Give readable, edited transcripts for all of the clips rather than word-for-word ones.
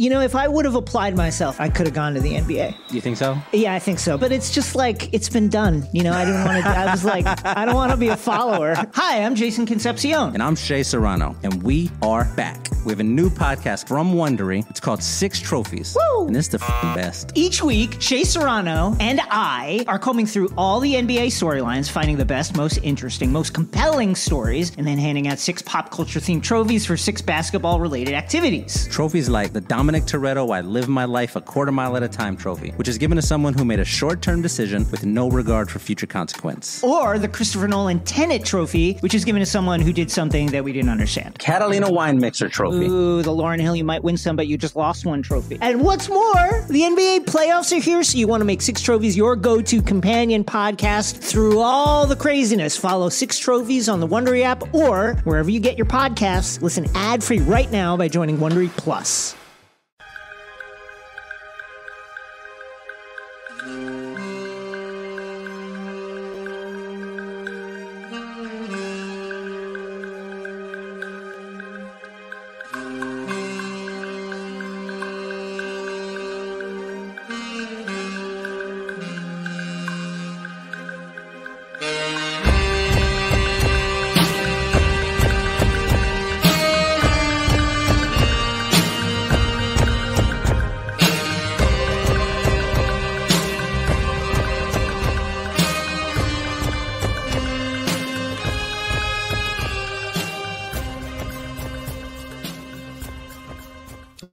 if I would have applied myself, I could have gone to the NBA. You think so? Yeah, I think so. But it's just like, it's been done. I didn't want to, I was like, I don't want to be a follower. Hi, I'm Jason Concepcion. And I'm Shea Serrano. And we are back. We have a new podcast from Wondery. It's called Six Trophies. Woo! And it's the best. Each week, Shea Serrano and I are combing through all the NBA storylines, finding the best, most interesting, most compelling stories, and then handing out 6 pop culture themed trophies for 6 basketball related activities. Trophies like the Dominic Toretto I Live My Life a Quarter Mile at a Time trophy, which is given to someone who made a short-term decision with no regard for future consequence. Or the Christopher Nolan Tenet trophy, which is given to someone who did something that we didn't understand. Catalina Wine Mixer trophy. Ooh, the Lauryn Hill, you might win some, but you just lost one trophy. And what's more, the NBA playoffs are here, so you want to make 6 Trophies your go-to companion podcast through all the craziness. Follow 6 Trophies on the Wondery app or wherever you get your podcasts. Listen ad-free right now by joining Wondery Plus.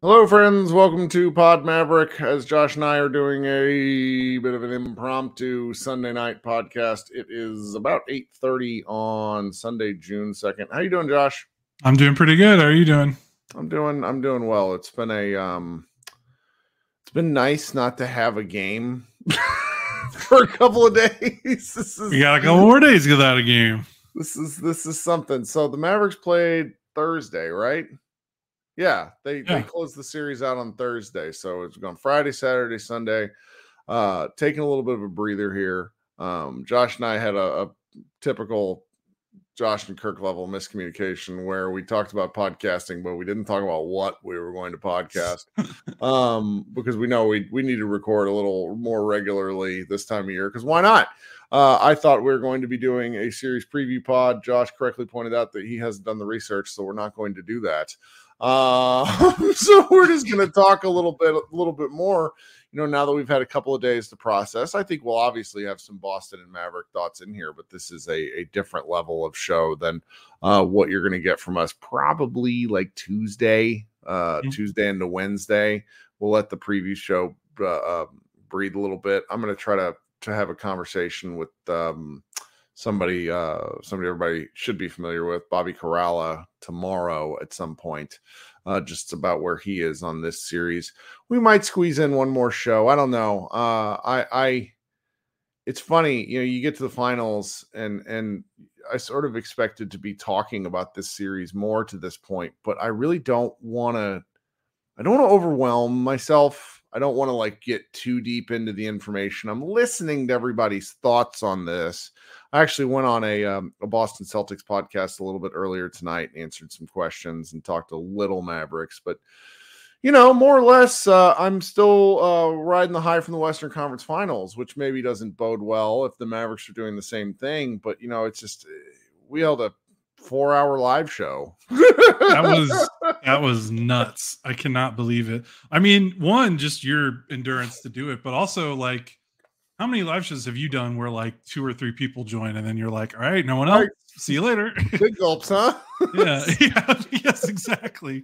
Hello, friends. Welcome to Pod Maverick. As Josh and I are doing a bit of an impromptu Sunday night podcast. It is about 8:30 on Sunday, June 2nd. How you doing, Josh? I'm doing pretty good. How are you doing? I'm doing well. It's been it's been nice not to have a game for a couple of days. We got a couple more days without a game. This is something. So the Mavericks played Thursday, right? Yeah, they closed the series out on Thursday. So it's gone Friday, Saturday, Sunday. Taking a little bit of a breather here. Josh and I had a typical Josh and Kirk level miscommunication where we talked about podcasting, but we didn't talk about what we were going to podcast. Because we know we need to record a little more regularly this time of year. Because why not? I thought we were going to be doing a series preview pod. Josh correctly pointed out that he hasn't done the research, so we're not going to do that. So we're just going to talk a little bit more, now that we've had a couple of days to process. I think we'll obviously have some Boston and Maverick thoughts in here, but this is a different level of show than what you're going to get from us probably like Tuesday into Wednesday. We'll let the preview show breathe a little bit. I'm going to try to have a conversation with somebody everybody should be familiar with, Bobby Corrala, tomorrow at some point, just about where he is on this series. We might squeeze in one more show. I don't know. It's funny, you get to the finals and I sort of expected to be talking about this series more to this point, but I really don't want to overwhelm myself. I don't want to get too deep into the information. I'm listening to everybody's thoughts on this. I actually went on a Boston Celtics podcast a little bit earlier tonight, answered some questions and talked a little Mavericks, but more or less, I'm still riding the high from the Western Conference Finals, which maybe doesn't bode well if the Mavericks are doing the same thing. But it's just we held a 4-hour live show. That was nuts. I cannot believe it. I mean, one, just your endurance to do it, but also how many live shows have you done where 2 or 3 people join and then you're like, all right, no one else. See you later. Big gulps, huh? Yeah. Yes, exactly.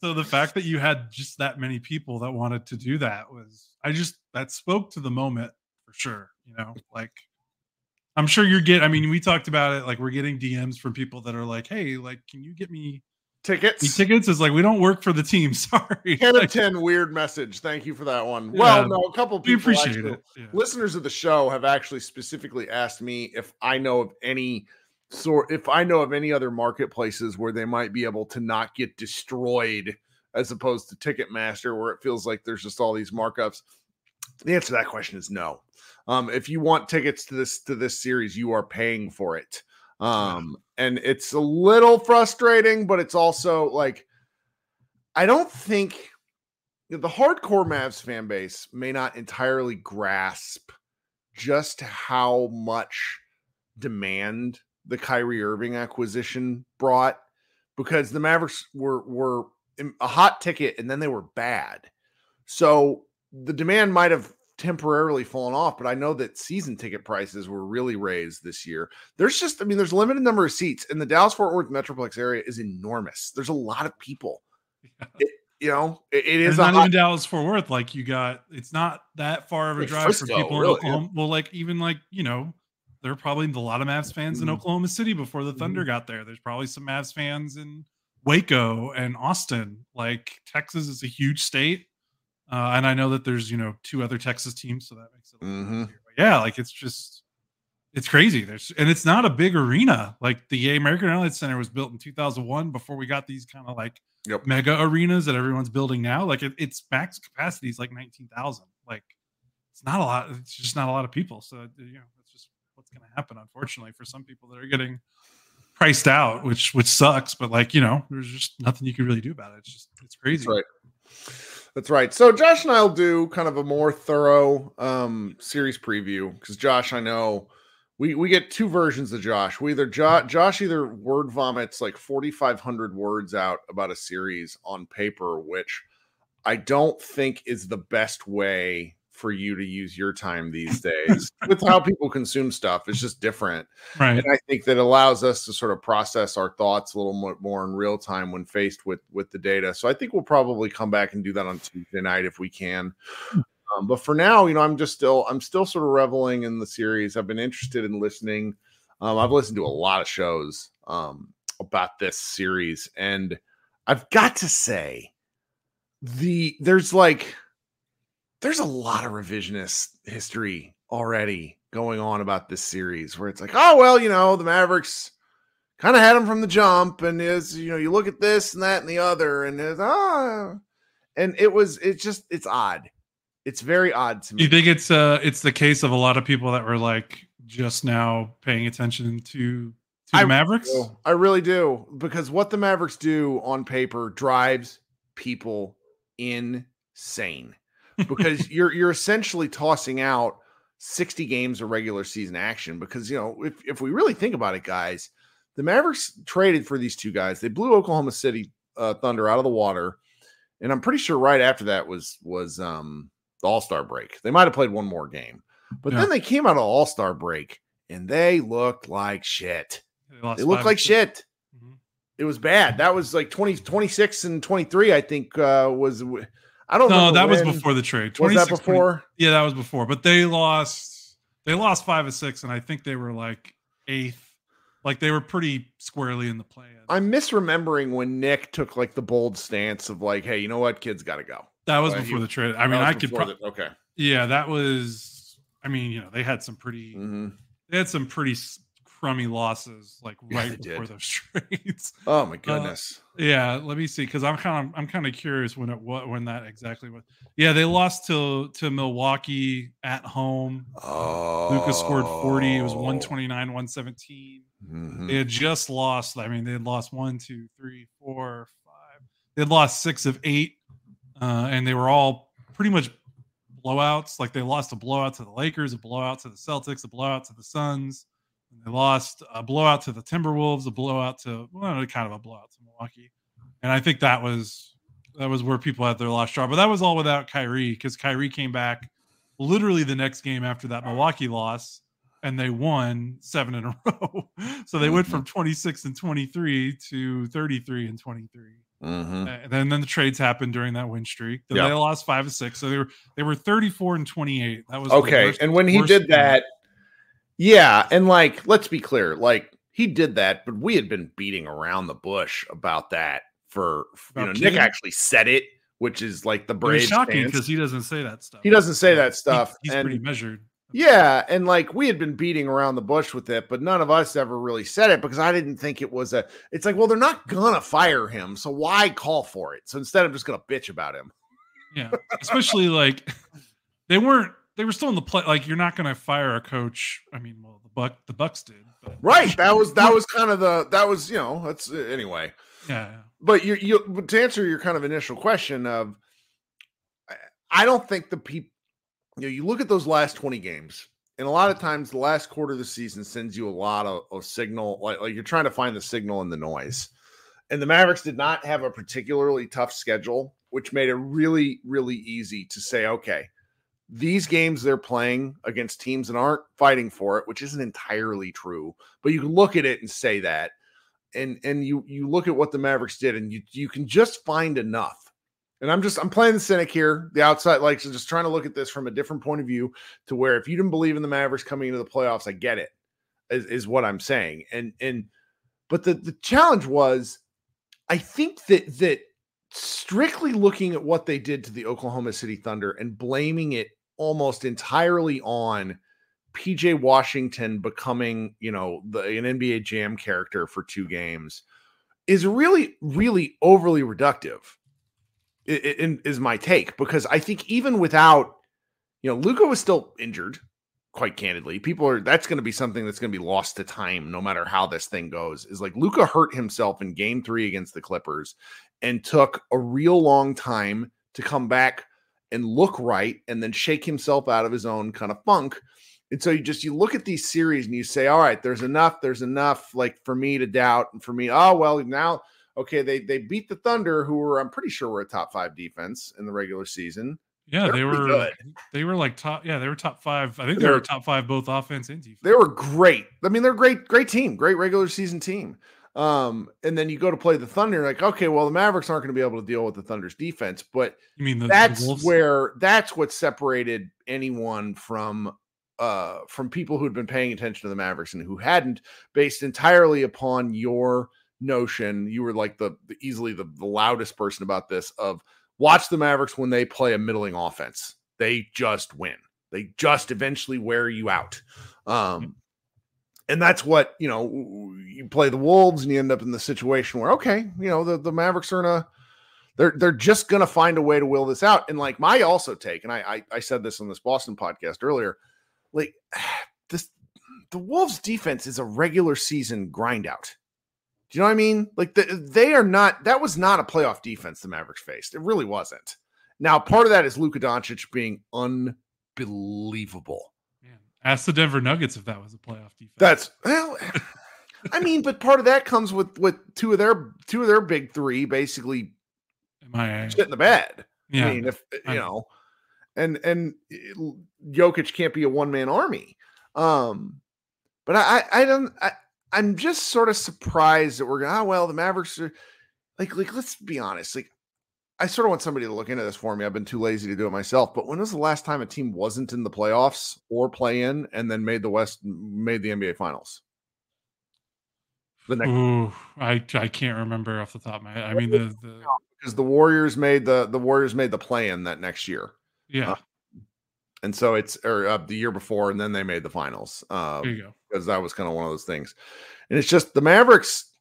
So the fact that you had just that many people that wanted to do that that spoke to the moment for sure. I'm sure we talked about it. We're getting DMs from people that are like, hey, can you get me tickets? It's we don't work for the team. Sorry. 10 of 10 weird message. Thank you for that one. Yeah, well, no, a couple of people appreciate it. Yeah. Listeners of the show have actually specifically asked me if I know of any other marketplaces where they might be able to not get destroyed as opposed to Ticketmaster, where it feels like there's just all these markups. The answer to that question is no. If you want tickets to this series, you are paying for it. And it's a little frustrating, but it's also I don't think the hardcore Mavs fan base may not entirely grasp just how much demand the Kyrie Irving acquisition brought, because the Mavericks were a hot ticket and then they were bad. So the demand might have temporarily fallen off, but I know that season ticket prices were really raised this year. There's a limited number of seats, and the Dallas-Fort Worth Metroplex area is enormous. There's a lot of people. Yeah. It is not even Dallas-Fort Worth. Like it's not that far of a drive Frisco, for people really, in Oklahoma. Yeah. Well, there are probably a lot of Mavs fans in Oklahoma City before the Thunder got there. There's probably some Mavs fans in Waco and Austin. Like, Texas is a huge state. And I know that there's, 2 other Texas teams, so that makes it a little easier. But yeah, like, it's crazy. And it's not a big arena. Like, the American Airlines Center was built in 2001 before we got these kind of like mega arenas that everyone's building now. Like, its max capacity is like 19,000. Like, it's not a lot. It's just not a lot of people. So, that's just what's going to happen, unfortunately, for some people that are getting priced out, which sucks. But there's just nothing you can really do about it. It's crazy. That's right. That's right. So Josh and I will do kind of a more thorough series preview, because Josh, I know we get 2 versions of Josh. Josh either word vomits like 4,500 words out about a series on paper, which I don't think is the best way for you to use your time these days. With how people consume stuff, it's just different. Right. And I think that allows us to sort of process our thoughts a little more in real time when faced with the data. So I think we'll probably come back and do that on Tuesday night if we can. But for now, I'm still sort of reveling in the series. I've been interested in listening. I've listened to a lot of shows about this series, and I've got to say, there's a lot of revisionist history already going on about this series, where it's like, oh, well, the Mavericks kind of had them from the jump, and you look at this and that and the other, and it's odd. It's very odd to me. You think it's the case of a lot of people that were like just now paying attention to the Mavericks? I really do, because what the Mavericks do on paper drives people insane. Because you're essentially tossing out 60 games of regular season action. Because, if we really think about it, guys, the Mavericks traded for these 2 guys. They blew Oklahoma City Thunder out of the water. And I'm pretty sure right after that was the All-Star break. They might have played one more game. But then they came out of All-Star break, and they looked like shit. They looked like shit. Mm-hmm. It was bad. That was like 26 and 23, I think, was... I don't know. No, that was before the trade. Was that before? Yeah, that was before. But they lost 5 of 6, and I think they were like 8th. Like, they were pretty squarely in the play. I'm misremembering when Nick took like the bold stance of like, hey, you know what, kids got to go. That was before the trade. I mean, I could okay. Yeah, that was. I mean, they had some pretty. They had some pretty crummy losses, like right before those trades. Oh my goodness. Yeah, let me see, because I'm kind of curious when that exactly was. Yeah, they lost to Milwaukee at home. Oh, Luka scored 40. It was 129-117. Mm-hmm. They had just lost. I mean, they had lost 1, 2, 3, 4, 5. They had lost 6 of 8, and they were all pretty much blowouts. Like, they lost a blowout to the Lakers, a blowout to the Celtics, a blowout to the Suns. They lost a blowout to the Timberwolves, a blowout to kind of a blowout to Milwaukee, and I think that was where people had their last straw. But that was all without Kyrie, because Kyrie came back literally the next game after that Milwaukee loss, and they won 7 in a row. So they went from 26 and 23 to 33 and 23. Mm-hmm. And then the trades happened during that win streak. Then they lost 5 of 6, so they were 34 and 28. That was okay. And when he did that. Yeah, and like, let's be clear, like, he did that, but we had been beating around the bush about that for Nick actually said it, which is like the Braves. It's shocking because he doesn't say that stuff. He doesn't say that stuff. He's pretty measured. Yeah, and like, we had been beating around the bush with it, but none of us ever really said it, because I didn't think it was it's like, well, they're not gonna fire him, so why call for it? So instead, I'm just gonna bitch about him. Yeah, especially like they were still in the play. Like, you're not going to fire a coach. I mean, well, the Bucks did. But. Right. That was kind of that's anyway. Yeah. But you to answer your kind of initial question of, I don't think the people, you look at those last 20 games, and a lot of times the last quarter of the season sends you a lot of signal, like you're trying to find the signal in the noise. And the Mavericks did not have a particularly tough schedule, which made it really, really easy to say, okay, these games they're playing against teams that aren't fighting for it, which isn't entirely true, but you can look at it and say that. And you look at what the Mavericks did, and you can just find enough. And I'm playing the cynic here, the outside, like, so just trying to look at this from a different point of view, to where if you didn't believe in the Mavericks coming into the playoffs, I get it, is what I'm saying. But the challenge was, I think that strictly looking at what they did to the Oklahoma City Thunder and blaming it almost entirely on PJ Washington becoming, an NBA Jam character for 2 games is really, really overly reductive. It is my take, because I think even without, Luka was still injured, quite candidly. That's going to be something that's going to be lost to time, no matter how this thing goes, is like Luka hurt himself in game 3 against the Clippers and took a real long time to come back and look right, and then shake himself out of his own kind of funk. And so you look at these series and you say, all right, there's enough like for me to doubt, and for me, now, okay, they beat the Thunder, who were, I'm pretty sure, were a top 5 defense in the regular season. Yeah, they were good. They were like top. Yeah, they were top 5. I think they were top 5 both offense and defense. They were great. I mean, they're great team, great regular season team. And then you go to play the Thunder, like, okay, well, the Mavericks aren't going to be able to deal with the Thunder's defense, but you mean that's the Wolves? that's what separated anyone from people who'd been paying attention to the Mavericks and who hadn't, based entirely upon your notion. You were like easily the loudest person about this, of watch the Mavericks when they play a middling offense. They just win. They just eventually wear you out. And that's what, you play the Wolves and you end up in the situation where, okay, the Mavericks are they're just going to find a way to will this out. And like my also take, and I said this on this Boston podcast earlier, like the Wolves defense is a regular season grind out. Do you know what I mean? Like that was not a playoff defense the Mavericks faced. It really wasn't. Now, part of that is Luka Doncic being unbelievable. Ask the Denver Nuggets if that was a playoff defense. But part of that comes with two of their big 3 basically shit in the bed. Yeah, I mean, and Jokic can't be a one-man army. But I'm just sort of surprised that we're going, the Mavericks are like, let's be honest. Like, I sort of want somebody to look into this for me. I've been too lazy to do it myself. But when was the last time a team wasn't in the playoffs or play in and then made the NBA Finals? I can't remember off the top of my head. I mean, because the Warriors made the play in that next year. Yeah. And so it's the year before, and then they made the finals. There you go. Because that was kind of one of those things. And it's just the Mavericks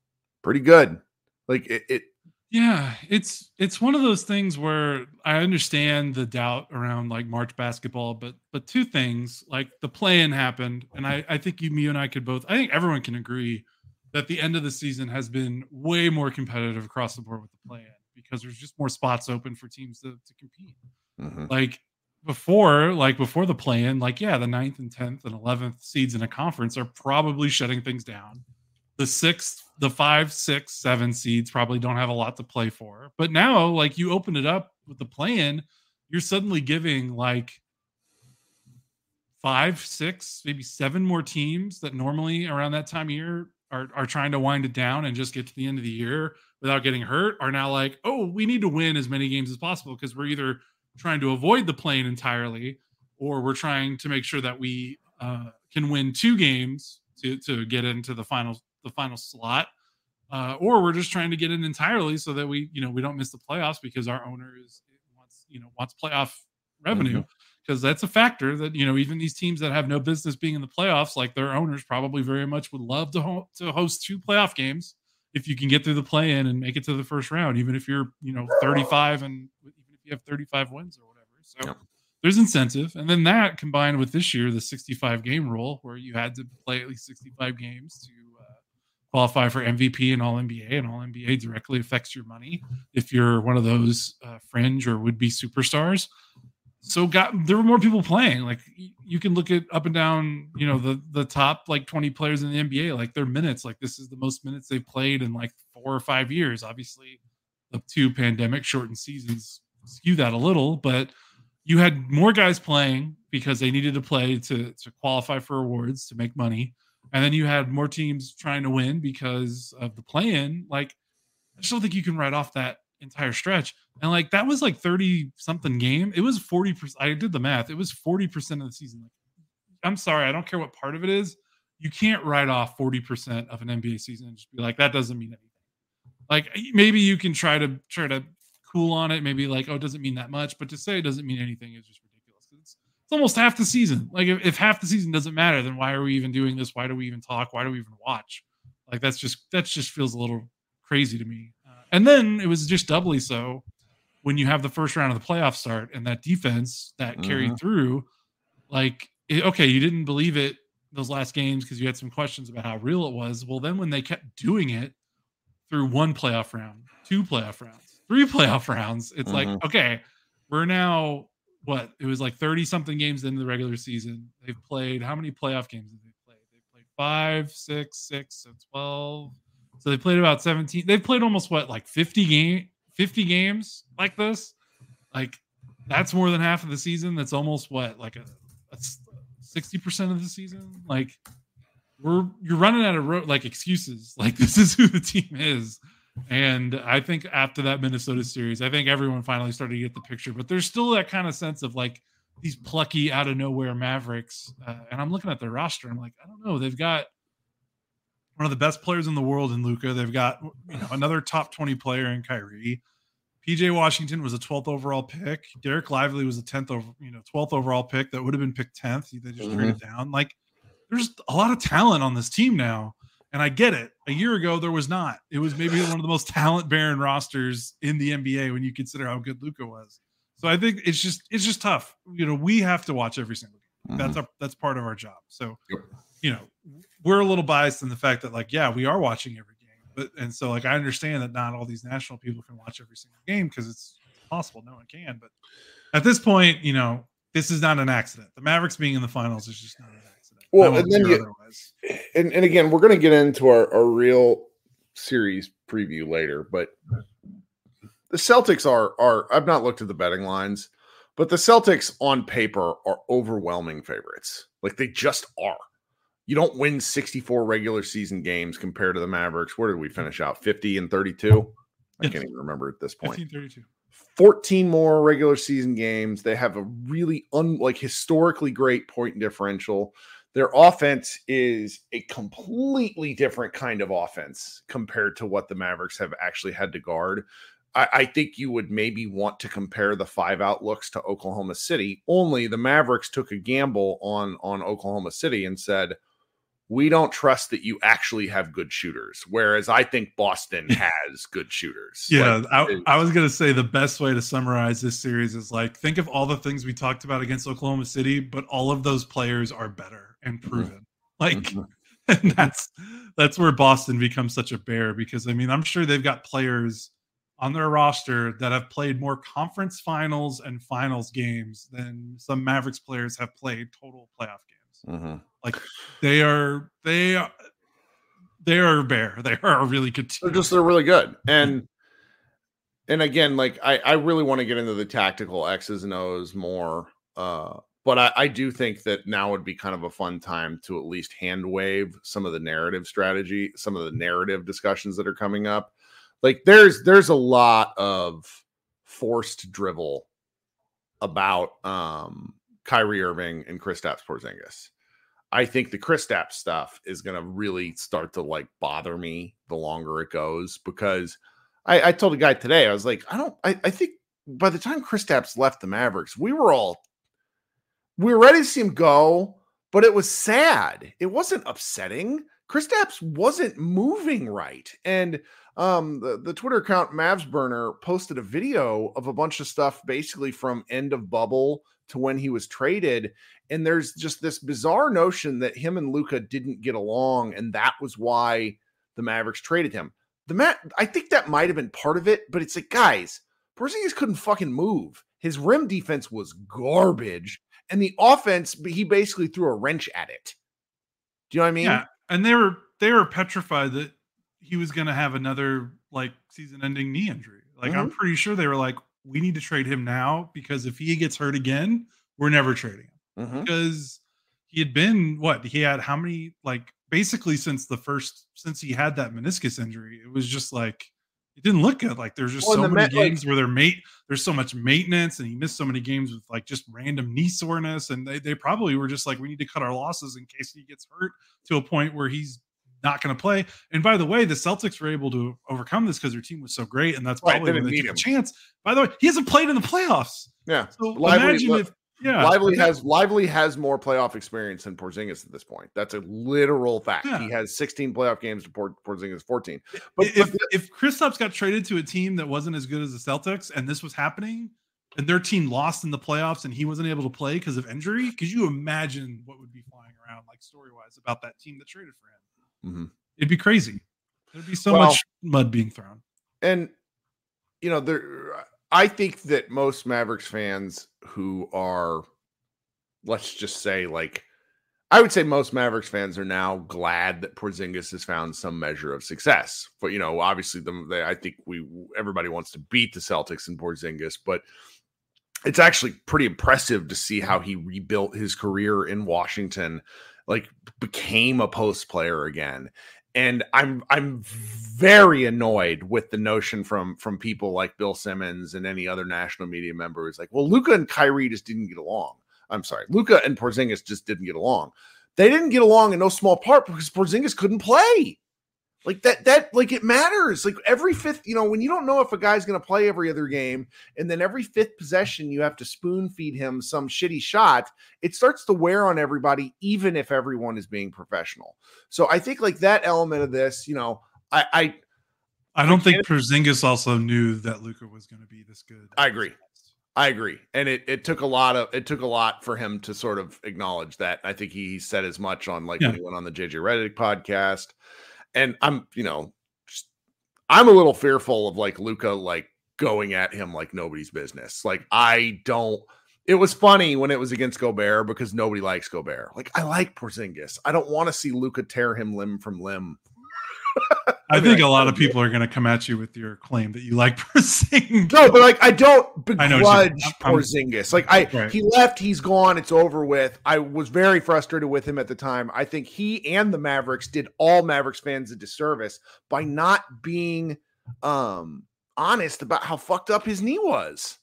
pretty good. Like it. Yeah, it's one of those things where I understand the doubt around like March basketball, but 2 things, like the play-in happened, and I think you and I could both, I think everyone can agree that the end of the season has been way more competitive across the board with the play-in, because there's just more spots open for teams to compete. Mm-hmm. Like before the play-in, like, yeah, the 9th and 10th and 11th seeds in a conference are probably shutting things down. The 6th, the 5, 6, 7 seeds probably don't have a lot to play for. But now, like, you open it up with the play-in, you're suddenly giving like 5, 6, maybe 7 more teams that normally around that time of year are trying to wind it down and just get to the end of the year without getting hurt, are now like, oh, we need to win as many games as possible because we're either trying to avoid the play-in entirely, or we're trying to make sure that we can win 2 games to get into the final slot, or we're just trying to get in entirely so that we don't miss the playoffs, because our owner wants playoff revenue, because that's a factor that even these teams that have no business being in the playoffs, like their owners probably very much would love to host 2 playoff games if you can get through the play-in and make it to the first round, even if you're 35 and even if you have 35 wins or whatever. So there's incentive. And then that combined with this year, the 65 game rule, where you had to play at least 65 games to qualify for MVP and All-NBA, and All-NBA directly affects your money if you're one of those fringe or would-be superstars. there were more people playing. Like you can look at up and down, the top like 20 players in the NBA, like their minutes, like this is the most minutes they've played in like 4 or 5 years. Obviously, the 2 pandemic shortened seasons skew that a little, but you had more guys playing because they needed to play to qualify for awards, to make money. And then you had more teams trying to win because of the play-in. Like, I just don't think you can write off that entire stretch. And like, that was like 30 something game. It was 40%. I did the math. It was 40% of the season. I'm sorry. I don't care what part of it is. You can't write off 40% of an NBA season and just be like, that doesn't mean anything. Like, maybe you can try to cool on it. Maybe like, oh, it doesn't mean that much, but to say it doesn't mean anything is just ridiculous. It's almost half the season. Like if half the season doesn't matter, then why are we even doing this? Why do we even talk? Why do we even watch? Like that just feels a little crazy to me. And then it was just doubly so when you have the first round of the playoff start and that defense that carried through. Like, okay, you didn't believe it those last games because you had some questions about how real it was. Well, then when they kept doing it through 1 playoff round, 2 playoff rounds, 3 playoff rounds, it's like, okay, we're now it was like 30 something games into the regular season. They've played, how many playoff games have they played? They played 5, 6, so 12. So they played about 17. They've played almost 50 games like this. Like that's more than half of the season. That's almost like a 60% of the season. Like you're running out of excuses. Like this is who the team is. And I think after that Minnesota series, I think everyone finally started to get the picture, but there's still that kind of sense of like these plucky out of nowhere Mavericks. And I'm looking at their roster. I'm like, I don't know. They've got one of the best players in the world in Luka. They've got another top 20 player in Kyrie. PJ Washington was a 12th overall pick. Derek Lively was a 12th overall pick that would have been picked 10th. They just traded down. Like there's a lot of talent on this team now. And I get it. A year ago, there was not. It was maybe one of the most talent-barren rosters in the NBA when you consider how good Luka was. So I think it's just tough. We have to watch every single game. That's part of our job. So, we're a little biased in the fact that we are watching every game. And so I understand that not all these national people can watch every single game because it's possible. No one can. But at this point, this is not an accident. The Mavericks being in the finals is just not an accident. Well, and then and again, we're going to get into our real series preview later, but the Celtics are I've not looked at the betting lines, but the Celtics on paper are overwhelming favorites. Like they just are. You don't win 64 regular season games compared to the Mavericks. Where did we finish out? 50 and 32? I can't even remember at this point. 15-32. 14 more regular season games. They have a really historically great point differential. Their offense is a completely different kind of offense compared to what the Mavericks have actually had to guard. I think you would maybe want to compare the 5 outlooks to Oklahoma City. Only the Mavericks took a gamble on Oklahoma City and said, we don't trust that you actually have good shooters. Whereas I think Boston has good shooters. Yeah, I was going to say the best way to summarize this series is think of all the things we talked about against Oklahoma City, but all of those players are better and proven. And that's where Boston becomes such a bear because, I'm sure they've got players on their roster that have played more conference finals and finals games than some Mavericks players have played total playoff games. They are a bear. They are a really good team. They're really good. And again, I really want to get into the tactical X's and O's more. But I do think that now would be kind of a fun time to at least hand wave some of the narrative strategy, some of the narrative discussions that are coming up. There's a lot of forced drivel about Kyrie Irving and Kristaps Porzingis. I think the Kristaps stuff is going to really start to bother me the longer it goes because I told a guy today, I was like, I think by the time Kristaps left the Mavericks, we were ready to see him go, but it was sad. It wasn't upsetting. Kristaps wasn't moving right. And the Twitter account Mavs Burner posted a video of a bunch of stuff basically from end of bubble to when he was traded. And there's just this bizarre notion that him and Luka didn't get along. And that was why the Mavericks traded him. I think that might've been part of it, but it's guys, Porzingis couldn't fucking move. his rim defense was garbage. And the offense, he basically threw a wrench at it. Do you know what I mean? Yeah. And they were petrified that he was going to have another like season-ending knee injury. Like I'm pretty sure they were like, we need to trade him now because if he gets hurt again, we're never trading him. Because he had been he had how many, like basically since he had that meniscus injury, it was just like it didn't look good. Like there's just so many games where there's so much maintenance, and he missed so many games with like just random knee soreness, and they probably were just like, we need to cut our losses in case he gets hurt to a point where he's not going to play. And by the way, the Celtics were able to overcome this because their team was so great, and that's probably where they took a chance. By the way, he hasn't played in the playoffs. Yeah, so imagine if Lively has more playoff experience than Porzingis at this point. That's a literal fact. Yeah. He has 16 playoff games to Porzingis 14. But if Kristaps got traded to a team that wasn't as good as the Celtics, and this was happening, and their team lost in the playoffs, and he wasn't able to play because of injury, could you imagine what would be flying around like story-wise about that team that traded for him? It'd be crazy. There'd be so much mud being thrown. And I think that most Mavericks fans who are, let's just say, like, I would say most Mavericks fans are now glad that Porzingis has found some measure of success. But, obviously, I think everybody wants to beat the Celtics and Porzingis, but it's actually pretty impressive to see how he rebuilt his career in Washington, like became a post player again. And I'm very annoyed with the notion from people like Bill Simmons and any other national media members like, well, Luka and Kyrie just didn't get along. I'm sorry, Luka and Porzingis just didn't get along. They didn't get along in no small part because Porzingis couldn't play. Like that like it matters. Like every fifth, when you don't know if a guy's going to play every other game, and then every fifth possession you have to spoon feed him some shitty shot, it starts to wear on everybody, even if everyone is being professional. So I think like that element of this, I don't think Porzingis also knew that Luka was going to be this good. I agree. And it took a lot for him to sort of acknowledge that. I think he said as much on when he went on the JJ Redick podcast. And I'm a little fearful of like Luka, like going at him like nobody's business. Like it was funny when it was against Gobert because nobody likes Gobert. Like I like Porzingis. I don't want to see Luka tear him limb from limb. I think a lot of people are going to come at you with your claim that you like Porzingis. No, but like I don't begrudge Porzingis. Like he left, he's gone, it's over with. I was very frustrated with him at the time. I think he and the Mavericks did all Mavericks fans a disservice by not being honest about how fucked up his knee was.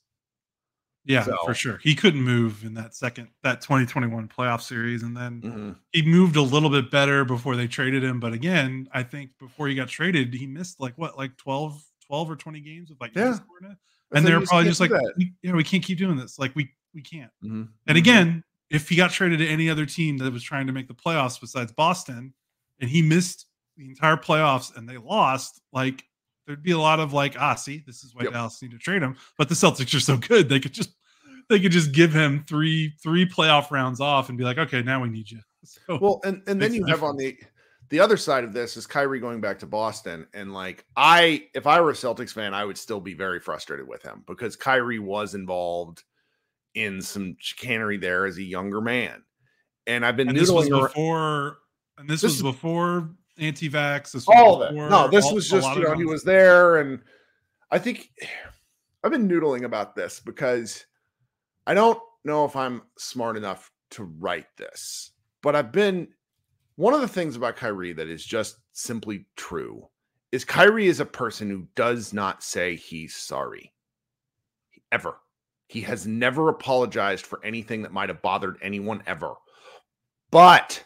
Yeah, for sure. He couldn't move in that 2021 playoff series. And then he moved a little bit better before they traded him. But again, I think before he got traded, he missed like 12 or 20 games with like and they're probably just like, we can't keep doing this. Like we can't. And again, if he got traded to any other team that was trying to make the playoffs besides Boston, and he missed the entire playoffs and they lost, like there'd be a lot of like, see, this is why Dallas need to trade him. But the Celtics are so good, they could just give him three playoff rounds off and be like, okay, now we need you. So, well, and then you have on the other side of this is Kyrie going back to Boston. And like if I were a Celtics fan, I would still be very frustrated with him because Kyrie was involved in some chicanery there as a younger man. And I've been this was before anti-vax. This was just, he was there. And I think I've been noodling about this because I don't know if I'm smart enough to write this, but one of the things about Kyrie that is just simply true is Kyrie is a person who does not say he's sorry. Ever. He has never apologized for anything that might have bothered anyone ever. But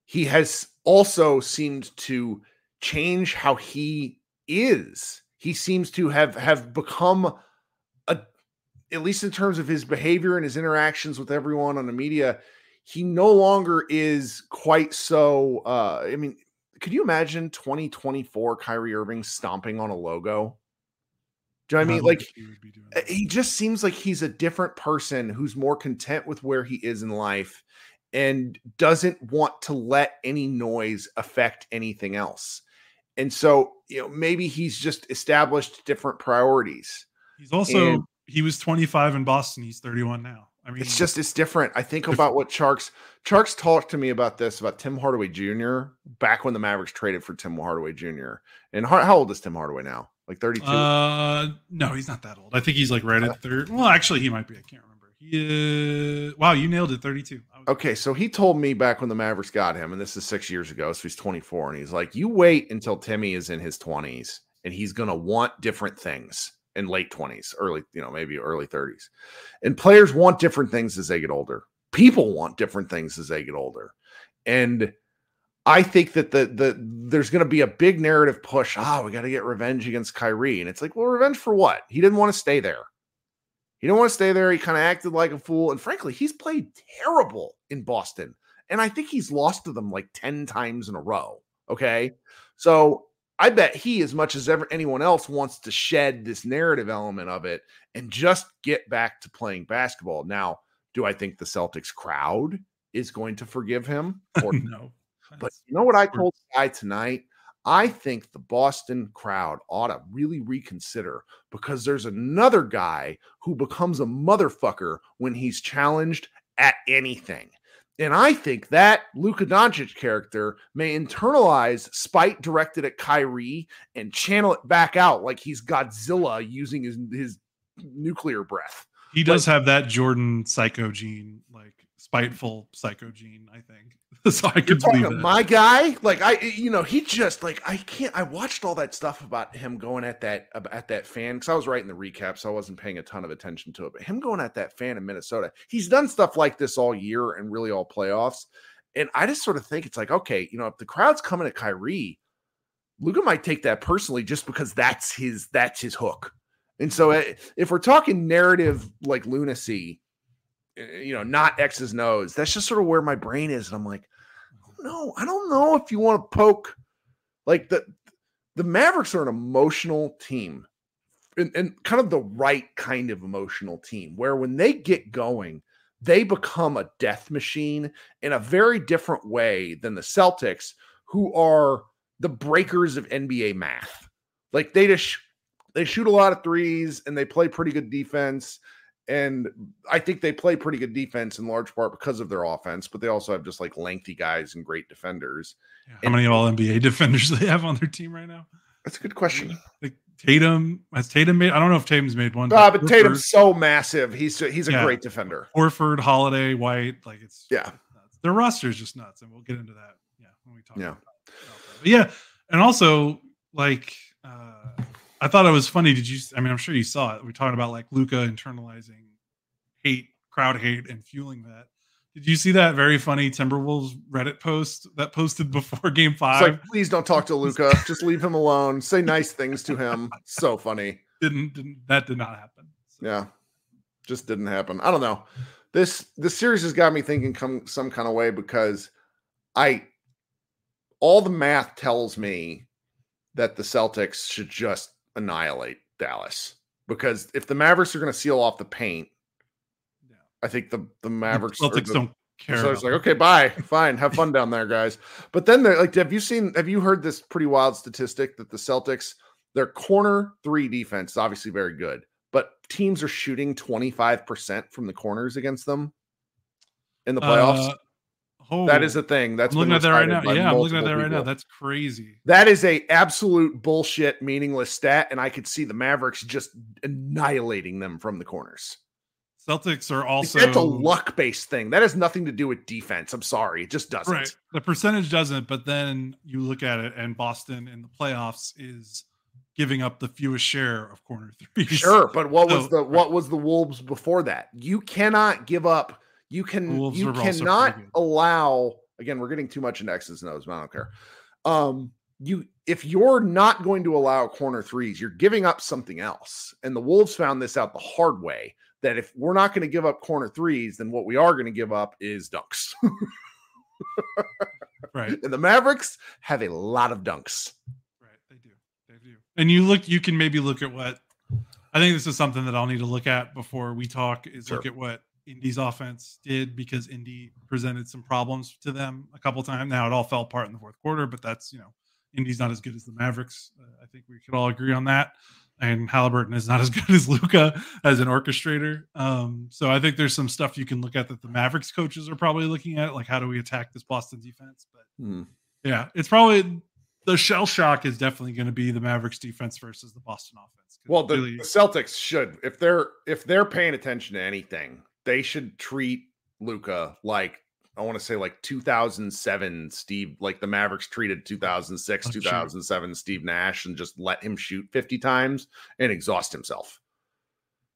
he has also seemed to change how he is. He seems to have become, at least in terms of his behavior and his interactions with everyone on the media, he no longer is quite so. Could you imagine 2024 Kyrie Irving stomping on a logo? Do you know what I mean? Like, he just seems like he's a different person who's more content with where he is in life and doesn't want to let any noise affect anything else. And so, maybe he's just established different priorities. He's also he was 25 in Boston. He's 31 now. I mean, it's different. I think about what Charks talked to me about Tim Hardaway Jr. back when the Mavericks traded for Tim Hardaway Jr. And how old is Tim Hardaway now? Like 32? No, he's not that old. I think he's like right at 30. Well, actually, he might be. I can't remember. Wow, you nailed it. 32. Okay, so he told me back when the Mavericks got him, and this is 6 years ago, so he's 24, and he's like, you wait until Timmy is in his 20s, and he's going to want different things in late 20s, early, maybe early 30s. And players want different things as they get older. People want different things as they get older. And I think that there's going to be a big narrative push. We got to get revenge against Kyrie. And it's like, well, revenge for what? He didn't want to stay there. He didn't want to stay there. He kind of acted like a fool. And frankly, he's played terrible in Boston. And I think he's lost to them like 10 times in a row. Okay. So I bet he, as much as anyone else, wants to shed this narrative element of it and just get back to playing basketball. Now, do I think the Celtics crowd is going to forgive him? Or no. But you know what I told Sky tonight? I think the Boston crowd ought to really reconsider, because there's another guy who becomes a motherfucker when he's challenged at anything. And I think that Luka Doncic character may internalize spite directed at Kyrie and channel it back out like he's Godzilla using his nuclear breath. He does have that Jordan psycho gene, like spiteful psycho gene, I think. So I could believe it. My guy, like he just like I watched all that stuff about him going at that fan, because I was writing the recap, so I wasn't paying a ton of attention to it. But him going at that fan in Minnesota, he's done stuff like this all year and really all playoffs. And I just sort of think it's like, okay, if the crowd's coming at Kyrie, Luka might take that personally just because that's his hook. And so if we're talking narrative like lunacy, not X's and O's, that's just sort of where my brain is. And I'm like, I don't know if you want to poke, like the Mavericks are an emotional team, and kind of the right kind of emotional team, where when they get going, they become a death machine in a very different way than the Celtics, who are the breakers of NBA math. Like they shoot a lot of threes and they play pretty good defense. And I think they play pretty good defense in large part because of their offense, but they also have just like lengthy guys and great defenders. Yeah, how many all NBA defenders do they have on their team right now? That's a good question. Like Tatum, has Tatum made? I don't know if Tatum's made one. But Tatum's so massive. He's a great defender. Horford, Holiday, White, like yeah. Their roster is just nuts, and we'll get into that. Yeah, when we talk. Yeah, about that. But yeah, and also like. I thought it was funny. I'm sure you saw it. We're talking about like Luka internalizing crowd hate and fueling that. Did you see that very funny Timberwolves Reddit post that posted before Game 5? It's like, please don't talk to Luka. Just leave him alone. Say nice things to him. So funny. That did not happen. So. Yeah. Just didn't happen. I don't know. This series has got me thinking some kind of way, because all the math tells me that the Celtics should just annihilate Dallas, because if the Mavericks are going to seal off the paint, I think the Mavericks don't care. So it's like, okay, bye, fine, have fun down there, guys. But then they're like, have you heard this pretty wild statistic that the Celtics, their corner three defense is obviously very good, but teams are shooting 25% from the corners against them in the playoffs? That is a thing. That's I'm looking at that right now. Yeah, I'm looking at that right now. That's crazy. That is a absolute bullshit, meaningless stat, and I could see the Mavericks just annihilating them from the corners. Celtics are also... That's a luck-based thing. That has nothing to do with defense. I'm sorry. It just doesn't. Right. The percentage doesn't, but then you look at it, and Boston in the playoffs is giving up the fewest share of corner threes. Sure, but what was the Wolves before that? You cannot give up... You cannot allow, again, we're getting too much into X's and O's, but I don't care. If you're not going to allow corner threes, you're giving up something else. And the Wolves found this out the hard way, that if we're not going to give up corner threes, then what we are going to give up is dunks. Right. And the Mavericks have a lot of dunks. Right. They do. And you can maybe look at what, I think this is something that I'll need to look at before we talk, is look at what Indy's offense did, because Indy presented some problems to them a couple times. Now it all fell apart in the fourth quarter, but that's, Indy's not as good as the Mavericks. I think we could all agree on that. and Halliburton is not as good as Luka as an orchestrator. So I think there's some stuff you can look at that the Mavericks coaches are probably looking at, like how do we attack this Boston defense? But yeah, it's probably the shell shock is definitely going to be the Mavericks defense versus the Boston offense. Well, the Celtics should, if they're paying attention to anything, they should treat Luka like, I want to say like 2007 Steve, like the Mavericks treated 2006, 2007 Steve Nash, and just let him shoot 50 times and exhaust himself.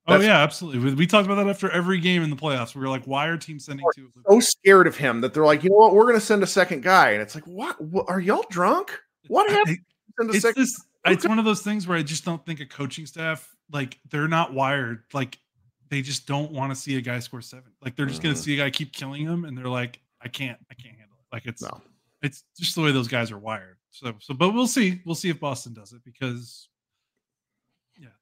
That's, yeah, absolutely. We talked about that after every game in the playoffs. We were like, why are teams sending two? So scared of him that they're like, you know what, we're going to send a second guy. And it's like, what are y'all drunk? What happened? It's one of those things where I just don't think a coaching staff, like they're not wired. Like they just don't want to see a guy score 7. Like they're just going to see a guy keep killing him. And they're like, I can't handle it. Like it's just the way those guys are wired. So, but we'll see if Boston does it because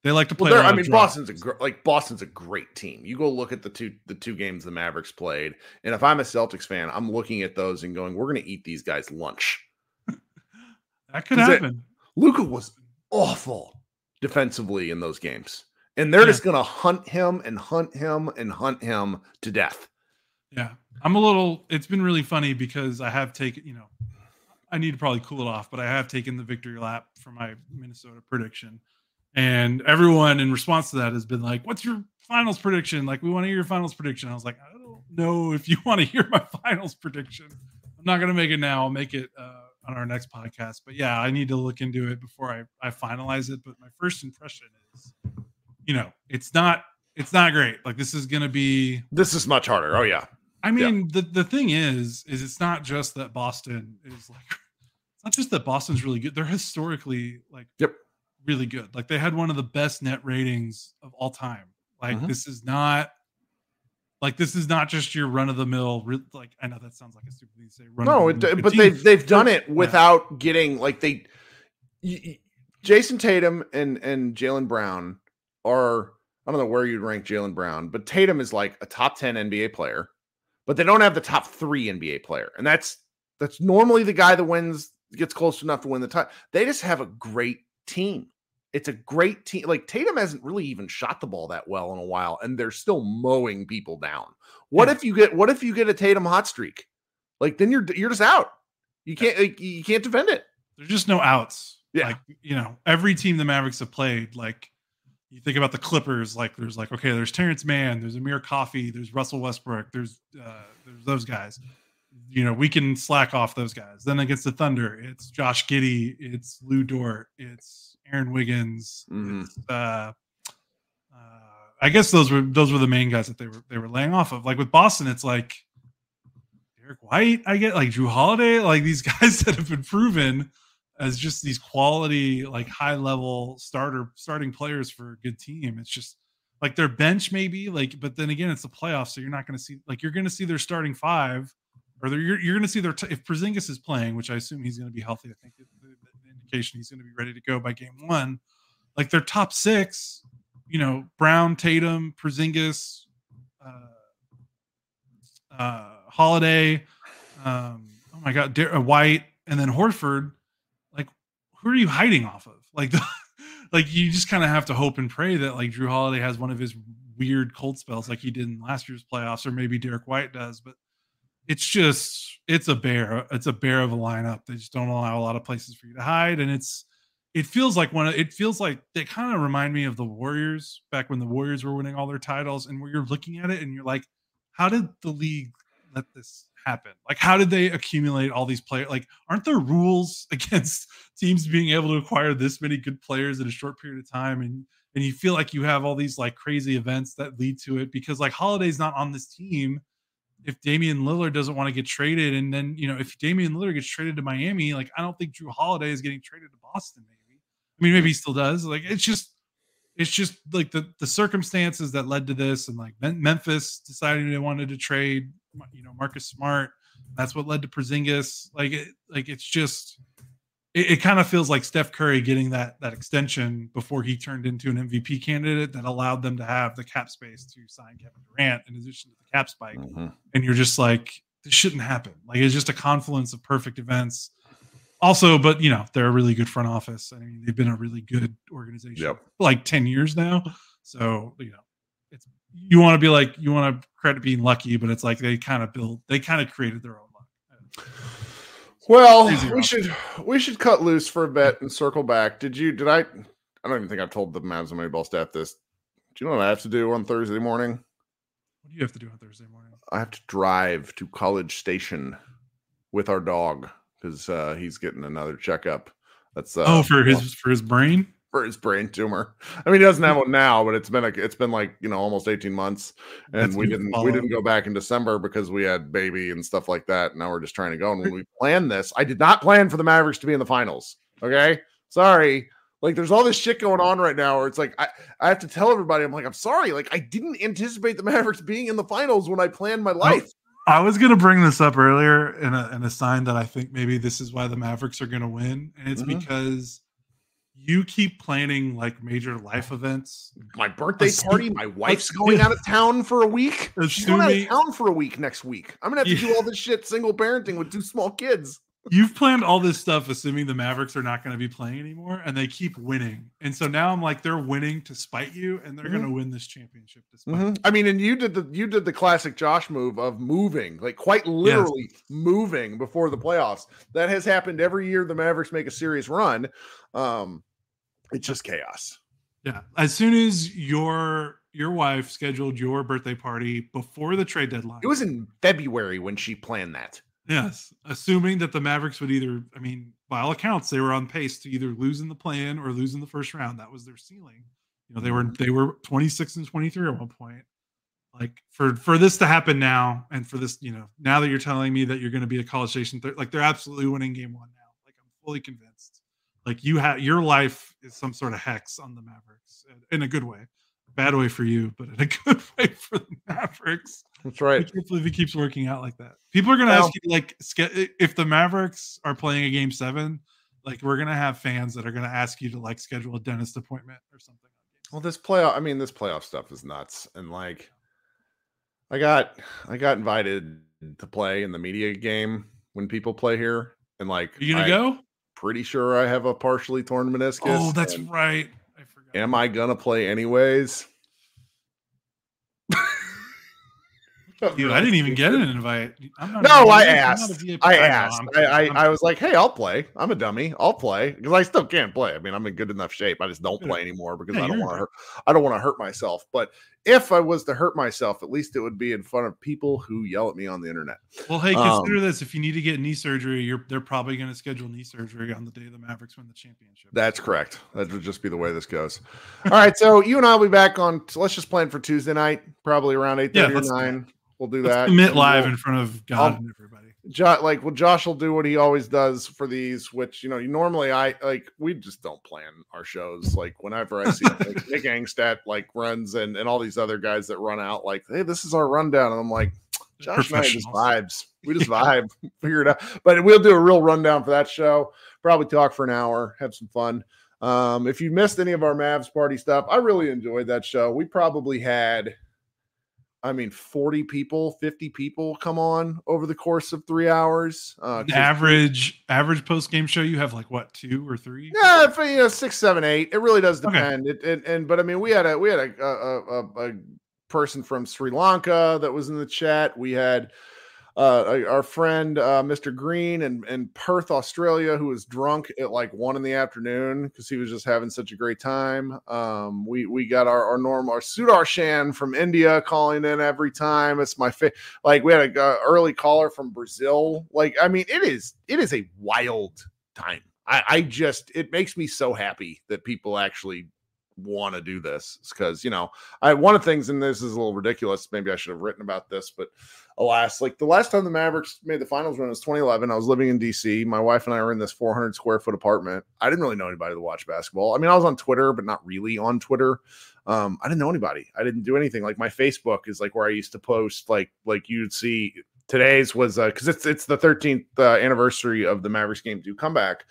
they like to play. Well, I mean, Boston's a great team. You go look at the two games the Mavericks played. And if I'm a Celtics fan, I'm looking at those and going, we're going to eat these guys lunch. That could happen. Luka was awful defensively in those games. And they're just going to hunt him to death. Yeah. It's been really funny because I have taken, I need to probably cool it off, but I have taken the victory lap for my Minnesota prediction. And everyone in response to that has been like, what's your finals prediction? Like, we want to hear your finals prediction. I was like, I don't know if you want to hear my finals prediction. I'm not going to make it now. I'll make it on our next podcast. But yeah, I need to look into it before I finalize it. But my first impression is, it's not great. Like this is much harder. Oh yeah. I mean, the thing is it's not just that Boston is like, it's not just that Boston's really good. They're historically really good. Like they had one of the best net ratings of all time. Like this is not just your run of the mill. Like I know that sounds like a stupid thing to say. But they've done it without getting like Jason Tatum and Jaylen Brown are, I don't know where you'd rank Jaylen Brown, but Tatum is like a top 10 NBA player, but they don't have the top 3 NBA player. And that's normally the guy that gets close enough to win the title. They just have a great team. It's a great team. Like Tatum hasn't really even shot the ball that well in a while, and they're still mowing people down. What if you get a Tatum hot streak? Like then you're just out. You can't defend it. There's just no outs. Yeah. Like, every team the Mavericks have played, like you think about the Clippers, like there's Terrence Mann, there's Amir Coffey, there's Russell Westbrook, there's those guys. We can slack off those guys. Then against the Thunder, it's Josh Giddey, it's Lou Dort, it's Aaron Wiggins. It's, I guess those were the main guys that they were laying off of. Like with Boston, it's like Derek White, I get like Drew Holiday, like these guys that have been proven as just these quality, like high level starting players for a good team. It's just like their bench maybe, like, but then again, it's the playoffs, so you're not going to see, like, you're going to see their starting 5, or you're going to see their if Porzingis is playing, which I assume he's going to be healthy. I think the indication he's going to be ready to go by game 1. Like their top 6, Brown, Tatum, Porzingis, Holiday, oh my God, White, and then Horford. Who are you hiding off of? Like, like you just kind of have to hope and pray that like Drew Holiday has one of his weird cold spells like he did in last year's playoffs, or maybe Derek White does. But it's a bear of a lineup. They just don't allow a lot of places for you to hide, and it feels like they kind of remind me of the Warriors back when the Warriors were winning all their titles, and where you're looking at it and you're like, how did the league let this happen? Like, how did they accumulate all these players? Like, aren't there rules against teams being able to acquire this many good players in a short period of time? And you feel like you have all these like crazy events that lead to it, because like Holiday's not on this team. If Damian Lillard doesn't want to get traded, and then, if Damian Lillard gets traded to Miami, like, I don't think Drew Holiday is getting traded to Boston. Maybe he still does. Like, it's just like the circumstances that led to this, and like Memphis deciding they wanted to trade, Marcus Smart. That's what led to Porzingis. It kind of feels like Steph Curry getting that extension before he turned into an MVP candidate that allowed them to have the cap space to sign Kevin Durant in addition to the cap spike. And you're just like, this shouldn't happen. Like, it's just a confluence of perfect events. Also, but they're a really good front office. I mean, they've been a really good organization for like 10 years now. So, it's you want to credit being lucky, but it's like they kind of created their own luck. Well, we should cut loose for a bit and circle back. I don't even think I've told the Mavs and Moneyball staff this. Do you know what I have to do on Thursday morning? What do you have to do on Thursday morning? I have to drive to College Station with our dog because he's getting another checkup. That's for his brain? For his brain tumor. I mean, he doesn't have one now, but it's been like almost 18 months, and we didn't go back in December because we had baby and stuff like that. Now we're just trying to go. And when we planned this, I did not plan for the Mavericks to be in the finals. Okay, sorry. Like, there's all this shit going on right now where it's like I have to tell everybody, I'm sorry. Like, I didn't anticipate the Mavericks being in the finals when I planned my life. I was going to bring this up earlier in a sign that I think maybe this is why the Mavericks are going to win, and it's because you keep planning like major life events. My birthday party. My wife's going out of town for a week. She's going out of town for a week next week. I'm going to have to do all this shit single parenting with 2 small kids. You've planned all this stuff assuming the Mavericks are not going to be playing anymore, and they keep winning. And so now I'm like, they're winning to spite you, and they're going to win this championship despite you. I mean, and you did the classic Josh move of moving, like quite literally moving before the playoffs. That has happened every year the Mavericks make a serious run. It's just chaos. Yeah. As soon as your wife scheduled your birthday party before the trade deadline. It was in February when she planned that. Yes. Assuming that the Mavericks would by all accounts, they were on pace to either lose in the play-in or lose in the first round. That was their ceiling. They were 26 and 23 at one point. Like for this to happen now, and for this, now that you're telling me that you're going to be a College Station, they're absolutely winning game 1 now. Like, I'm fully convinced. Like, your life is some sort of hex on the Mavericks in a good way. Bad way for you, but in a good way for the Mavericks. That's right. I can't believe it keeps working out like that. People are going to ask you, like, if the Mavericks are playing a game 7, like, we're going to have fans that are going to ask you to, like, schedule a dentist appointment or something. Well, this playoff stuff is nuts. And, like, I got invited to play in the media game when people play here. And, like, are you going to go? Pretty sure I have a partially torn meniscus. Oh, that's right. I forgot. Am I gonna play anyways? Dude, I didn't even get an invite. I asked. I was like, hey, I'll play. I'm a dummy. I'll play because I still can't play. I mean, I'm in good enough shape. I just don't play anymore because I don't want to hurt myself. But if I was to hurt myself, at least it would be in front of people who yell at me on the internet. Well, hey, consider this: if you need to get knee surgery, they're probably going to schedule knee surgery on the day the Mavericks win the championship. That's correct. That would just be the way this goes. All right, so you and I will be back on. Let's just plan for Tuesday night, probably around 8:30 or 9. We'll do that. Commit live in front of God and everybody. Josh will do what he always does for these, which normally we just don't plan our shows. Like, whenever I see Nick Angstadt runs and all these other guys that run out, like, hey, this is our rundown, and I'm like, Josh and I just vibes. We just vibe, figure it out. But we'll do a real rundown for that show. Probably talk for an hour, have some fun. If you missed any of our Mavs party stuff, I really enjoyed that show. We probably had 40 people, 50 people come on over the course of 3 hours. Average post-game show, you have 2 or 3? Yeah, 6, 7, 8. It really does depend. Okay. But we had a person from Sri Lanka that was in the chat. We had our friend Mr. Green in Perth, Australia, who was drunk at 1 p.m. because he was just having such a great time. We got our Sudarshan from India calling in every time. It's my favorite. We had a early caller from Brazil. It is a wild time. It makes me so happy that people actually want to do this, because one of the things, and this is a little ridiculous, maybe I should have written about this, but alas, the last time the Mavericks made the finals run was 2011. I was living in DC. My wife and I were in this 400 square foot apartment. I didn't really know anybody to watch basketball. I was on Twitter, but not really on Twitter. I didn't know anybody. I didn't do anything. My Facebook is where I used to post, you'd see. Today's was because it's the 13th anniversary of the Mavericks game 2 comeback.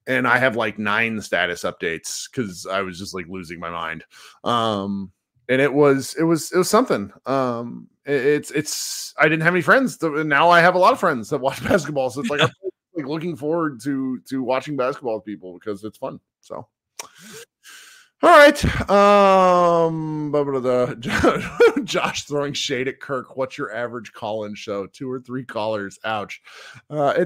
And I have 9 status updates because I was just losing my mind. And it was something. It's I didn't have any friends. Now I have a lot of friends that watch basketball. So it's like looking forward to watching basketball with people because it's fun. So, all right. Josh throwing shade at Kirk. What's your average call-in show? 2 or 3 callers. Ouch. I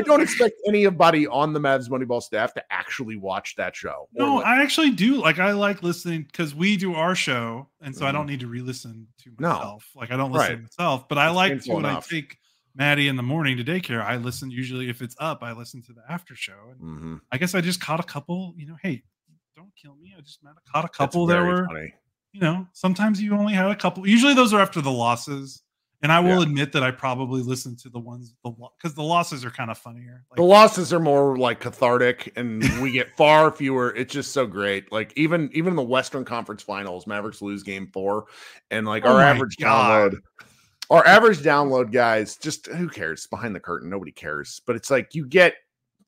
don't expect anybody on the Mavs Moneyball staff to actually watch that show. No, I actually do. Like, I like listening because we do our show, and so I don't need to re-listen to myself. Like, I don't listen to myself, but I like to when I take Maddie in the morning to daycare. I listen usually if it's up. I listen to the after show. And I guess I just caught a couple. Hey. Don't kill me. I just caught a couple that were funny. Sometimes you only had a couple. Usually those are after the losses. And I will admit that I probably listen to the ones because the losses are kind of funnier. Like, the losses are more like cathartic and we get far fewer. It's just so great. Like even in the Western Conference Finals, Mavericks lose game 4 and like our average download guys, just who cares? Behind the curtain, nobody cares. But it's like you get,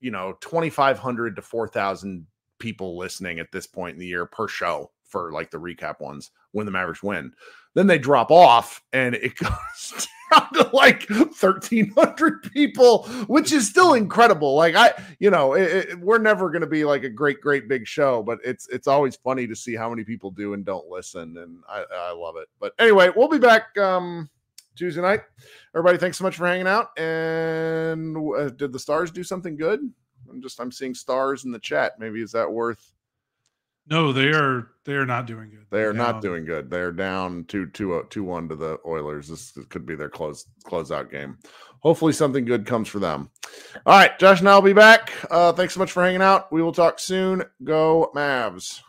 2,500 to 4,000 people listening at this point in the year per show for like the recap ones when the Mavericks win. Then they drop off and it goes down to like 1,300 people, which is still incredible. Like we're never going to be like a great big show, but it's always funny to see how many people do and don't listen. And I love it. But anyway, we'll be back Tuesday night. Everybody, thanks so much for hanging out. And did the Stars do something good? I'm seeing stars in the chat. Maybe is that worth? No, they are not doing good. They are not doing good. They are down 2-1 to the Oilers. This could be their closeout game. Hopefully something good comes for them. All right, Josh and I will be back. Thanks so much for hanging out. We will talk soon. Go Mavs.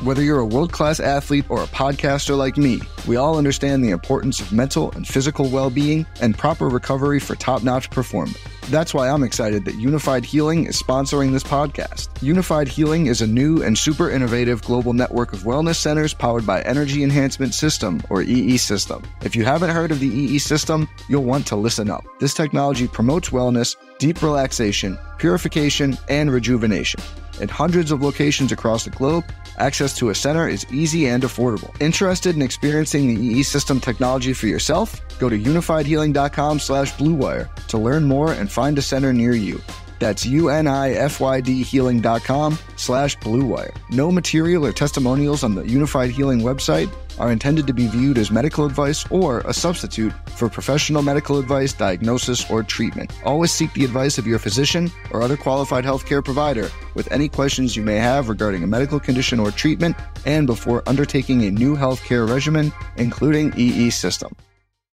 Whether you're a world-class athlete or a podcaster like me, we all understand the importance of mental and physical well-being and proper recovery for top-notch performance. That's why I'm excited that Unified Healing is sponsoring this podcast. Unified Healing is a new and super innovative global network of wellness centers powered by Energy Enhancement System, or EE System. If you haven't heard of the EE System, you'll want to listen up. This technology promotes wellness, deep relaxation, purification, and rejuvenation. At hundreds of locations across the globe, access to a center is easy and affordable. Interested in experiencing the EE System technology for yourself? Go to unifiedhealing.com/bluewire to learn more and find a center near you. That's unifydhealing.com/bluewire. No material or testimonials on the Unified Healing website are intended to be viewed as medical advice or a substitute for professional medical advice, diagnosis, or treatment. Always seek the advice of your physician or other qualified healthcare provider with any questions you may have regarding a medical condition or treatment and before undertaking a new healthcare regimen, including EE System.